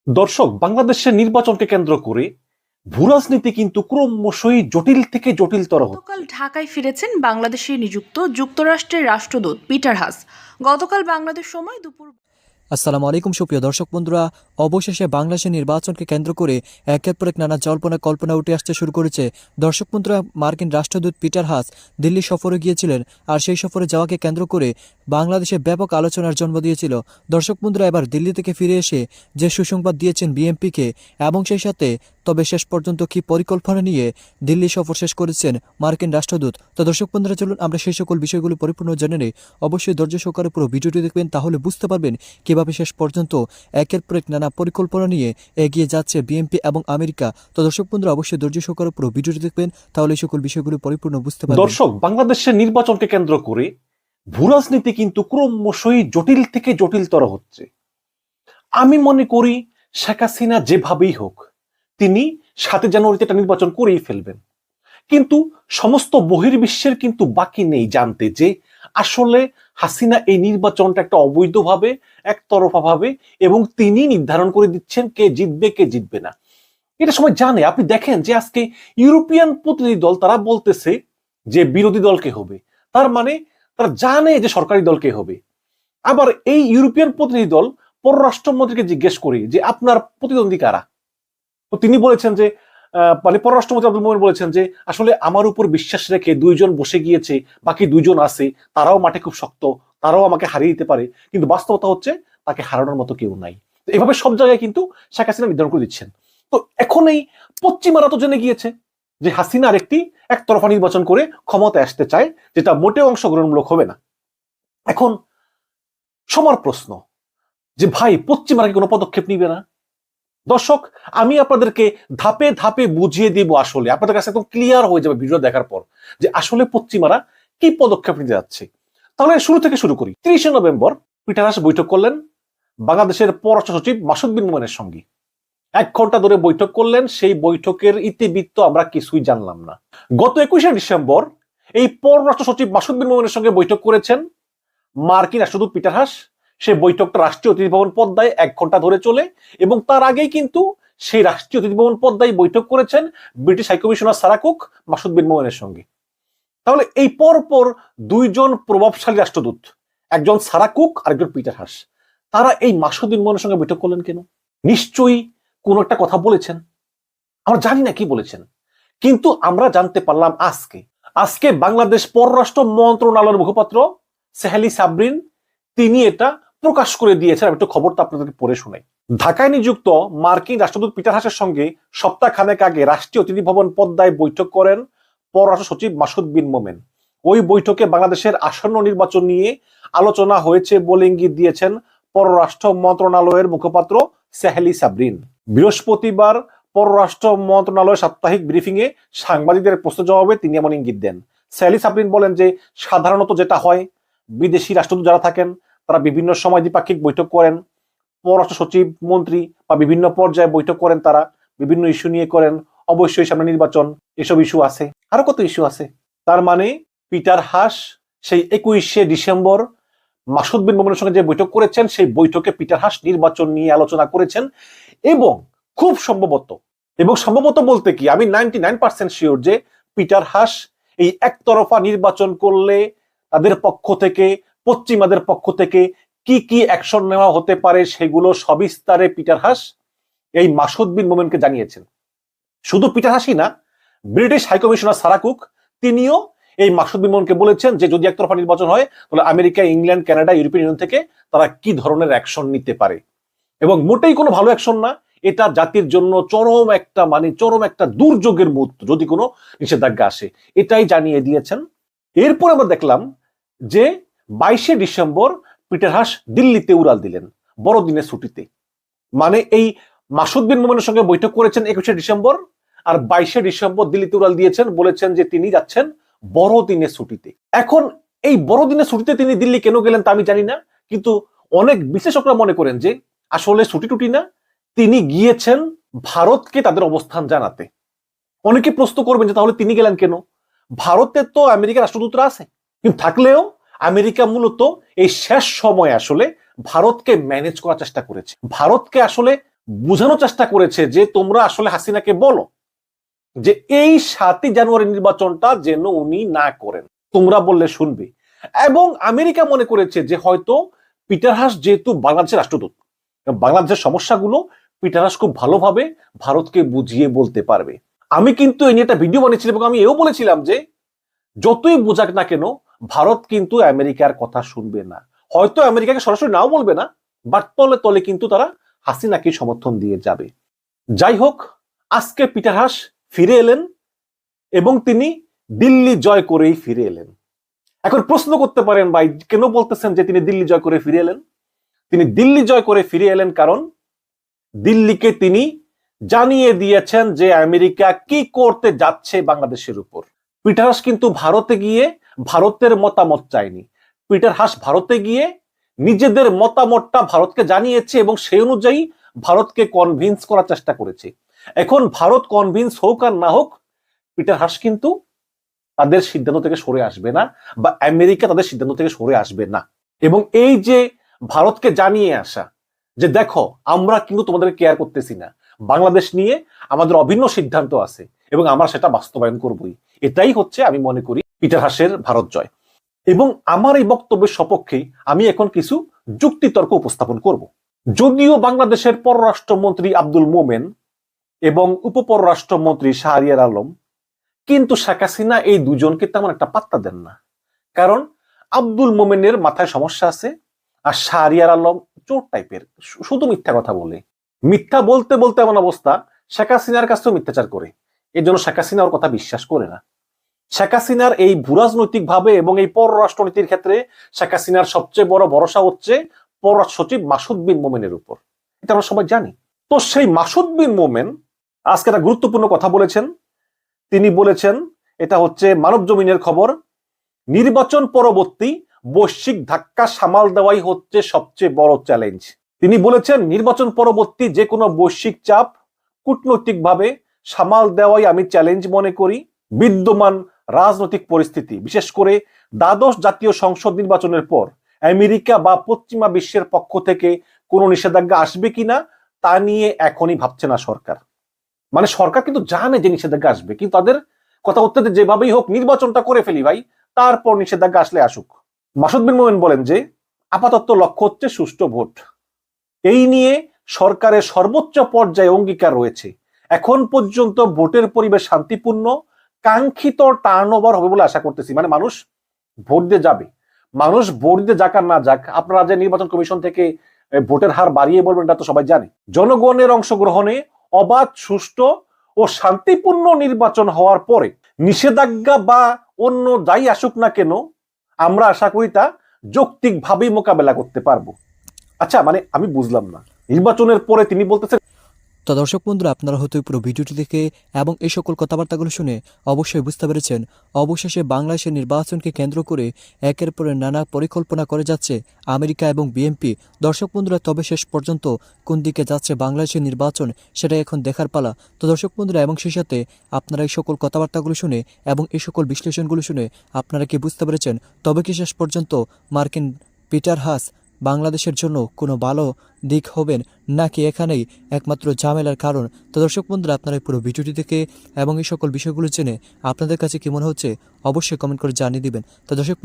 দর্শক, বাংলাদেশের নির্বাচনকে কেন্দ্র করে ভূরাজনীতি কিন্তু ক্রমশই জটিল থেকে জটিলতর গতকাল হচ্ছে। ঢাকায় ফিরেছেন বাংলাদেশে নিযুক্ত যুক্তরাষ্ট্রের রাষ্ট্রদূত পিটার হাস। গতকাল বাংলাদেশ সময় দুপুর আসসালামু আলাইকুম সুপ্রিয় দর্শক বন্ধুরা, অবশেষে বাংলাদেশের নির্বাচনকে কেন্দ্র করে একের পর এক নানা জল্পনা কল্পনা উঠে আসতে শুরু করেছে। দর্শক বন্ধুরা, মার্কিন রাষ্ট্রদূত পিটার হাস দিল্লি সফরে গিয়েছিলেন, আর সেই সফরে যাওয়াকে কেন্দ্র করে বাংলাদেশে ব্যাপক আলোচনার জন্ম দিয়েছিল। দর্শক বন্ধুরা, এবার দিল্লি থেকে ফিরে এসে যে সুসংবাদ দিয়েছেন বিএনপিকে, এবং সেই সাথে তবে শেষ পর্যন্ত কি পরিকল্পনা নিয়ে দিল্লি সফর শেষ করেছেন মার্কিন রাষ্ট্রদূত। তো দর্শক বন্ধুরা, চলুন আমরা সেই সকল বিষয়গুলো পরিপূর্ণ জেনে নেই। অবশ্যই ধৈর্য সহকারে পুরো ভিডিওটি দেখবেন, তাহলে বুঝতে পারবেন কিভাবে শেষ পর্যন্ত একের পর এক নানা পরিকল্পনা নিয়ে এগিয়ে যাচ্ছে বিএনপি এবং আমেরিকা। তো দর্শক বন্ধুরা, অবশ্যই ধৈর্য সহকারে পুরো ভিডিওটি দেখবেন, তাহলে এই সকল বিষয়গুলো পরিপূর্ণ বুঝতে পারবেন। দর্শক, বাংলাদেশের নির্বাচনকে কেন্দ্র করে ভূরাজনীতি কিন্তু ক্রমশই জটিল থেকে জটিলতর হচ্ছে। আমি মনে করি শেখ হাসিনা যেভাবেই হোক তিনি 7 জানুয়ারিতে একটা নির্বাচন করেই ফেলবেন। কিন্তু সমস্ত বহির্বিশ্বের কিন্তু বাকি নেই জানতে যে আসলে হাসিনা এই নির্বাচনটা একটা অবৈধভাবে, একতরফাভাবে এবং তিনি নির্ধারণ করে দিচ্ছেন কে জিতবে কে জিতবে না। এটা সবাই জানে। আপনি দেখেন যে আজকে ইউরোপিয়ান প্রতিনিধি দল তারা বলতেছে যে বিরোধী দলকে হবে, তার মানে তারা জানে যে সরকারি দলকে হবে। আবার এই ইউরোপিয়ান প্রতিনিধি দল পররাষ্ট্রমন্ত্রীকে জিজ্ঞেস করি যে আপনার প্রতিদ্বন্দ্বী কারা, তো তিনি বলেছেন যে মানে পররাষ্ট্রমন্ত্রী আব্দুল মোমেন বলেছেন যে আসলে আমার উপর বিশ্বাস রেখে 2 জন বসে গিয়েছে, বাকি 2 জন আছে, তারাও মাঠে খুব শক্ত, তারাও আমাকে হারিয়ে দিতে পারে, কিন্তু বাস্তবতা হচ্ছে তাকে হারানোর মতো কেউ নাই। এভাবে সব জায়গায় কিন্তু শেখ হাসিনা নির্ধারণ করে দিচ্ছেন। তো এখন এই পশ্চিমারা তো জেনে গিয়েছে যে হাসিনা আরেকটি একতরফা নির্বাচন করে ক্ষমতায় আসতে চায়, যেটা মোটেও অংশগ্রহণমূলক হবে না। এখন সবার প্রশ্ন যে ভাই, পশ্চিমারা কি কোনো পদক্ষেপ নিবে না? দর্শক, আমি আপনাদেরকে ধাপে ধাপে বুঝিয়ে দিব, আসলে আপনাদের কাছে একদম ক্লিয়ার হয়ে যাবে ভিডিও দেখার পর যে আসলে পশ্চিমারা কি পদক্ষেপ নিতে যাচ্ছে। তাহলে শুরু থেকে শুরু করি। 30 নভেম্বর পিটার হাস বৈঠক করলেন বাংলাদেশের পররাষ্ট্র সচিব মাসুদ বিন মোমেনের সঙ্গে। 1 ঘন্টা ধরে বৈঠক করলেন। সেই বৈঠকের ইতিবৃত্ত আমরা কিছুই জানলাম না। গত 21শে ডিসেম্বর এই পররাষ্ট্র সচিব মাসুদ বিন মোমেনের সঙ্গে বৈঠক করেছেন মার্কিন রাষ্ট্রদূত পিটার হাস। সে বৈঠকটা রাষ্ট্রীয় অতিথি ভবন পদ্মায় 1 ঘন্টা ধরে চলে, এবং তার আগেই কিন্তু সেই রাষ্ট্রীয় অতিথি ভবন পদ্মায় বৈঠক করেছেন ব্রিটিশ হাইকমিশনার সারা কুক মাসুদ বিন মোমেনের সঙ্গে। তাহলে এই পরপর 2 জন প্রভাবশালী রাষ্ট্রদূত, একজন সারা কুক আর একজন পিটার হাস, তারা এই মাসুদ বিন মোমেনের সঙ্গে বৈঠক করলেন কেন? নিশ্চয়ই কোন একটা কথা বলেছেন, আমরা জানি না কি বলেছেন, কিন্তু আমরা জানতে পারলাম আজকে আজকে বাংলাদেশ পররাষ্ট্র মন্ত্রণালয়ের মুখপাত্র সেহেলি সাবরিন তিনি এটা প্রকাশ করে দিয়েছেন। আমি একটু খবরটা আপনাদেরকে পড়ে শোনাই। ঢাকায় নিযুক্ত মার্কিন রাষ্ট্রদূত পিটার হাসের সঙ্গে সপ্তাহখানেক আগে রাষ্ট্রীয় অতিথি ভবন পদ্মায় বৈঠক করেন পররাষ্ট্র সচিব মাসুদ বিন মোমেন। ওই বৈঠকে বাংলাদেশের আসন্ন নির্বাচন নিয়ে আলোচনা হয়েছে বলে ইঙ্গিত দিয়েছেন পররাষ্ট্র মন্ত্রণালয়ের মুখপাত্র সেহেলি সাবরিন। বৃহস্পতিবার পররাষ্ট্র মন্ত্রণালয়ের সাপ্তাহিক ব্রিফিং এ সাংবাদিকদের প্রশ্ন জবাবে তিনি এমন ইঙ্গিত দেন। সেহেলি সাবরিন বলেন যে সাধারণত যেটা হয়, বিদেশি রাষ্ট্রদূত যারা থাকেন তারা বিভিন্ন সময় দ্বিপাক্ষিক বৈঠক করেন, পররাষ্ট্র সচিব মন্ত্রী বা বিভিন্ন পর্যায়ে বৈঠক করেন, তারা বিভিন্ন ইস্যু নিয়ে করেন। অবশ্যই সামনে নির্বাচন, এসব ইস্যু আছে, আরো কত ইস্যু আছে। তার মানে পিটার হাস সেই 21শে ডিসেম্বর মাসুদ বিন মোমেনের সঙ্গে যে বৈঠক করেছেন, সেই বৈঠকে পিটার হাস নির্বাচন নিয়ে আলোচনা করেছেন। এবং খুব সম্ভবত, এবং সম্ভবত বলতে কি আমি 99% শিওর যে পিটার হাস এই একতরফা নির্বাচন করলে তাদের পক্ষ থেকে, পশ্চিমাদের পক্ষ থেকে কি কি অ্যাকশন নেওয়া হতে পারে সেগুলো সবিস্তারে পিটার হাস এই মাসুদ বিন মোমেনকে জানিয়েছেন। শুধু পিটার হাসই না, ব্রিটিশ হাইকমিশনার সারা কুক তিনিও এই মাসুদ বিন মোমেনকে বলেছেন যে যদি একতরফা নির্বাচন হয় তাহলে America, England, Canada, European union থেকে তারা কি ধরনের অ্যাকশন নিতে পারে। এবং মোটেই কোনো ভালো অ্যাকশন না, এটা জাতির জন্য চরম একটা দুর্যোগের মুহূর্ত যদি কোনো নিষেধাজ্ঞা আসে, এটাই জানিয়ে দিয়েছেন। এরপর আমরা দেখলাম যে 22শে ডিসেম্বর পিটার হাস দিল্লিতে উড়াল দিলেন বড়দিনের ছুটিতে। মানে এই মাসুদ বিন মোমেনের সঙ্গে বৈঠক করেছেন 21শে ডিসেম্বর, আর 22শে ডিসেম্বর দিল্লিতে উড়াল দিয়েছেন, বলেছেন যে তিনি যাচ্ছেন বড়দিনের ছুটিতে। এখন এই বড়দিনের ছুটিতে তিনি দিল্লি কেন গেলেন তা আমি জানি না, কিন্তু অনেক বিশ্লেষকরা মনে করেন যে আসলে ছুটি টুটি না, তিনি গিয়েছেন ভারতকে তাদের অবস্থান জানাতে। অনেকে প্রশ্ন করবেন যে তাহলে তিনি গেলেন কেন? ভারতে তো আমেরিকার রাষ্ট্রদূতরা আছে, কিন্তু থাকলেও আমেরিকা মূলত এই শেষ সময় আসলে ভারতকে ম্যানেজ করার চেষ্টা করেছে। ভারতকে আসলে বোঝানোর চেষ্টা করেছে যে তোমরা আসলে হাসিনাকে বলো যে এই 7ই জানুয়ারি নির্বাচনটা যেন উনি না করেন, তোমরা বললে শুনবে। এবং আমেরিকা মনে করেছে যে হয়তো পিটার হাস যেহেতু বাংলাদেশের রাষ্ট্রদূত, বাংলাদেশের সমস্যাগুলো পিটার হাস খুব ভালোভাবে ভারতকে বুঝিয়ে বলতে পারবে। আমি কিন্তু এই নিয়ে একটা ভিডিও বানিয়েছিলাম এবং আমি এও বলেছিলাম যে যতই বোঝাক না কেন ভারত কিন্তু আমেরিকার কথা শুনবে না। হয়তো আমেরিকাকে সরাসরি নাও বলবে না, বাট তলে তলে কিন্তু তারা হাসিনাকে সমর্থন দিয়ে যাবে। যাই হোক, আজকে পিটার হাস ফিরে এলেন এবং তিনি দিল্লি জয় করেই ফিরে এলেন। এখন প্রশ্ন করতে পারেন ভাই কেন বলতেছেন যে তিনি দিল্লি জয় করে ফিরে এলেন? তিনি দিল্লি জয় করে ফিরে এলেন কারণ দিল্লিকে তিনি জানিয়ে দিয়েছেন যে আমেরিকা কি করতে যাচ্ছে বাংলাদেশের উপর। পিটার হাস কিন্তু ভারতে গিয়ে ভারতের মতামত চায়নি। পিটার হাস ভারতে গিয়ে নিজেদের মতামতটা ভারতকে জানিয়েছে এবং সেই অনুযায়ী ভারতকে কনভিন্স করার চেষ্টা করেছে। এখন ভারত কনভিন্স হোক আর না হোক, পিটার হাস কিন্তু তাদের সিদ্ধান্ত থেকে সরে আসবে না, বা আমেরিকা তাদের সিদ্ধান্ত থেকে সরে আসবে না। এবং এই যে ভারতকে জানিয়ে আসা যে দেখো আমরা কিন্তু তোমাদের কেয়ার করতেছি না, বাংলাদেশ নিয়ে আমাদের অভিন্ন সিদ্ধান্ত আছে এবং আমরা সেটা বাস্তবায়ন করবই, এটাই হচ্ছে আমি মনে করি পিটার হাসের ভারত জয়। এবং আমার এই বক্তব্যের সপক্ষে আমি এখন কিছু যুক্তিতর্ক উপস্থাপন করব। যদিও বাংলাদেশের পররাষ্ট্রমন্ত্রী আব্দুল মোমেন এবং উপপররাষ্ট্রমন্ত্রী শাহরিয়ার আলম কিন্তু শেখ হাসিনা এই দুজনকে তেমন একটা পাত্তা দেন না, কারণ আব্দুল মোমেনের মাথায় সমস্যা আছে আর শাহরিয়ার আলম চোর টাইপের, শুধু মিথ্যা কথা বলে। মিথ্যা বলতে বলতে এমন অবস্থা শেখ হাসিনার কাছেও মিথ্যাচার করে, এই জন্য শেখ হাসিনা ওর কথা বিশ্বাস করে না। শেখ হাসিনার এই ভূরাজনৈতিক ভাবে এবং এই পররাষ্ট্রনীতির ক্ষেত্রে শেখ হাসিনার সবচেয়ে বড় ভরসা হচ্ছে পররাষ্ট্র সচিব মাসুদ বিন মোমেনের উপর, এটা আমরা সবাই জানি। তো সেই মাসুদ বিন মোমেন আজকে একটা গুরুত্বপূর্ণ কথা বলেছেন। তিনি বলেছেন, এটা হচ্ছে মানব জমিনের খবর, নির্বাচন পরবর্তী বৈশ্বিক ধাক্কা সামাল দেওয়াই হচ্ছে সবচেয়ে বড় চ্যালেঞ্জ। তিনি বলেছেন নির্বাচন পরবর্তী যে কোনো বৈশ্বিক চাপ কূটনৈতিকভাবে সামাল দেওয়াই আমি চ্যালেঞ্জ মনে করি। বিদ্যমান রাজনৈতিক পরিস্থিতি, বিশেষ করে দ্বাদশ জাতীয় সংসদ নির্বাচনের পর আমেরিকা বা পশ্চিমা বিশ্বের পক্ষ থেকে কোনো নিষেধাজ্ঞা আসবে কিনা তা নিয়ে এখনই ভাবছে না সরকার। মানে সরকার কিন্তু জানে যে নিষেধাজ্ঞা আসবে, কিন্তু তাদের কথা হচ্ছে যেভাবেই হোক নির্বাচনটা করে ফেলি ভাই, তারপর নিষেধাজ্ঞা আসলে আসুক। মাসুদ বিন মোমেন বলেন যে আপাতত লক্ষ্য হচ্ছে সুষ্ঠু ভোট, এই নিয়ে সরকারের সর্বোচ্চ পর্যায়ে অঙ্গীকার রয়েছে। এখন পর্যন্ত ভোটের পরিবেশ শান্তিপূর্ণ, কাঙ্ক্ষিত টার্নওভার হবে বলে আশা করতেছি। মানে মানুষ ভোট দিয়ে যাবে, মানুষ ভোট দিয়ে যাক আর না যাক, আপনারা যে নির্বাচন কমিশন থেকে ভোটের হার বাড়িয়ে বলবেন এটা তো সবাই জানে। জনগণের অংশগ্রহণে অবাধ, সুষ্ঠু ও শান্তিপূর্ণ নির্বাচন হওয়ার পরে নিষেধাজ্ঞা বা অন্য যাই আসুক না কেন আমরা আশা করি তা যৌক্তিকভাবেই মোকাবেলা করতে পারবো। আচ্ছা, মানে আমি বুঝলাম না, নির্বাচনের পরে তিনি বলতেছেন। তো দর্শক বন্ধুরা, আপনারা হয়তো পুরো ভিডিওটি দেখে এবং এই সকল কথাবার্তাগুলো শুনে অবশ্যই বুঝতে পেরেছেন অবশেষে বাংলাদেশের নির্বাচনকে কেন্দ্র করে একের পর নানা পরিকল্পনা করে যাচ্ছে আমেরিকা এবং বিএনপি। দর্শক বন্ধুরা, তবে শেষ পর্যন্ত কোন দিকে যাচ্ছে বাংলাদেশের নির্বাচন সেটা এখন দেখার পালা। তো দর্শক বন্ধুরা, এবং সেই সাথে আপনারা এই সকল কথাবার্তাগুলো শুনে এবং এই সকল বিশ্লেষণগুলো শুনে আপনারা কি বুঝতে পেরেছেন তবে কি শেষ পর্যন্ত মার্কিন পিটার হাস বাংলাদেশের জন্য কোনো ভালো দিক হবেন নাকি এখানেই একমাত্র ঝামেলার কারণ? তো দর্শক বন্ধুরা, আপনারা পুরো ভিডিওটি দেখে এবং এই সকল বিষয়গুলো জেনে আপনাদের কাছে কি মনে হচ্ছে অবশ্যই কমেন্ট করে জানিয়ে দিবেন। তো দর্শক